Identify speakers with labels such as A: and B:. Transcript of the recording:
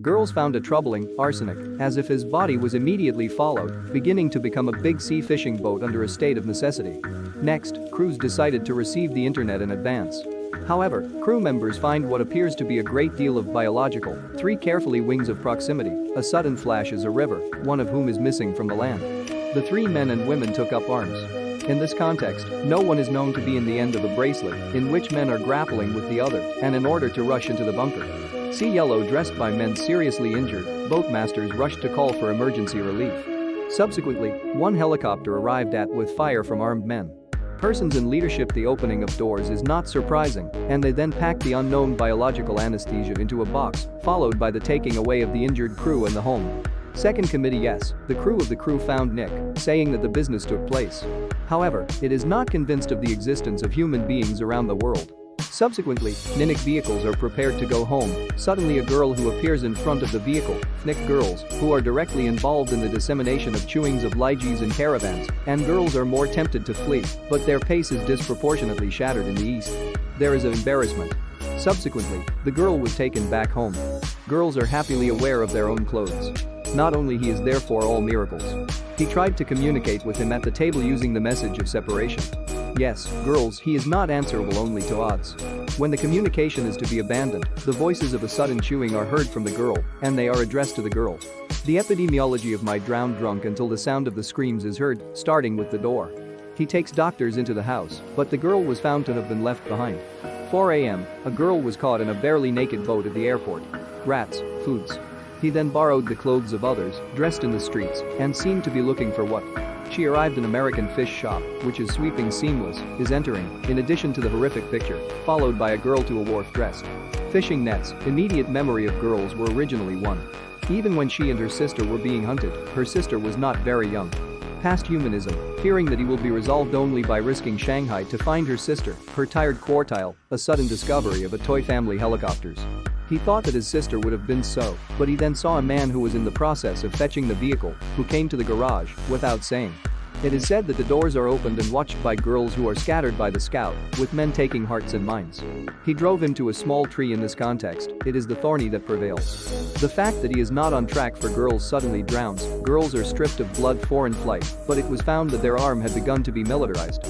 A: Girls found a troubling arsenic, as if his body was immediately followed, beginning to become a big sea fishing boat under a state of necessity. Next, crews decided to receive the internet in advance. However, crew members find what appears to be a great deal of biological, 3 carefully wings of proximity, a sudden flash is a river, one of whom is missing from the land. The 3 men and women took up arms. In this context, no one is known to be in the end of a bracelet, in which men are grappling with the other, and in order to rush into the bunker. See yellow dressed by men seriously injured, boatmasters rushed to call for emergency relief. Subsequently, 1 helicopter arrived with fire from armed men. Persons in leadership. The opening of doors is not surprising, and they then pack the unknown biological anesthesia into a box, followed by the taking away of the injured crew and the home. Second committee. Yes, the crew found Nick, saying that the business took place. However, it is not convinced of the existence of human beings around the world. Subsequently, Nick vehicles are prepared to go home. Suddenly a girl who appears in front of the vehicle. Nick girls, who are directly involved in the dissemination of chewings of lychees in caravans, and girls are more tempted to flee, but their pace is disproportionately shattered in the east. There is an embarrassment. Subsequently, the girl was taken back home. Girls are happily aware of their own clothes. Not only he is therefore all miracles. He tried to communicate with him at the table using the message of separation. Yes, girls, he is not answerable only to odds. When the communication is to be abandoned, the voices of a sudden chewing are heard from the girl, and they are addressed to the girl. The epidemiology of my drowned drunk until the sound of the screams is heard, starting with the door. He takes doctors into the house, but the girl was found to have been left behind. 4 a.m., a girl was caught in a barely naked boat at the airport. Rats, foods. He then borrowed the clothes of others, dressed in the streets, and seemed to be looking for what? She arrived in American fish shop, which is sweeping seamless, is entering, in addition to the horrific picture, followed by a girl to a wharf dressed. Fishing nets, immediate memory of girls were originally one. Even when she and her sister were being hunted, her sister was not very young. Past humanism, fearing that he will be resolved only by risking Shanghai to find her sister, her tired quartile, a sudden discovery of a toy family helicopters. He thought that his sister would have been so, but he then saw a man who was in the process of fetching the vehicle, who came to the garage, without saying. It is said that the doors are opened and watched by girls who are scattered by the scout, with men taking hearts and minds. He drove him to a small tree. In this context, it is the thorny that prevails. The fact that he is not on track for girls suddenly drowns, girls are stripped of blood for in flight, but it was found that their arm had begun to be militarized.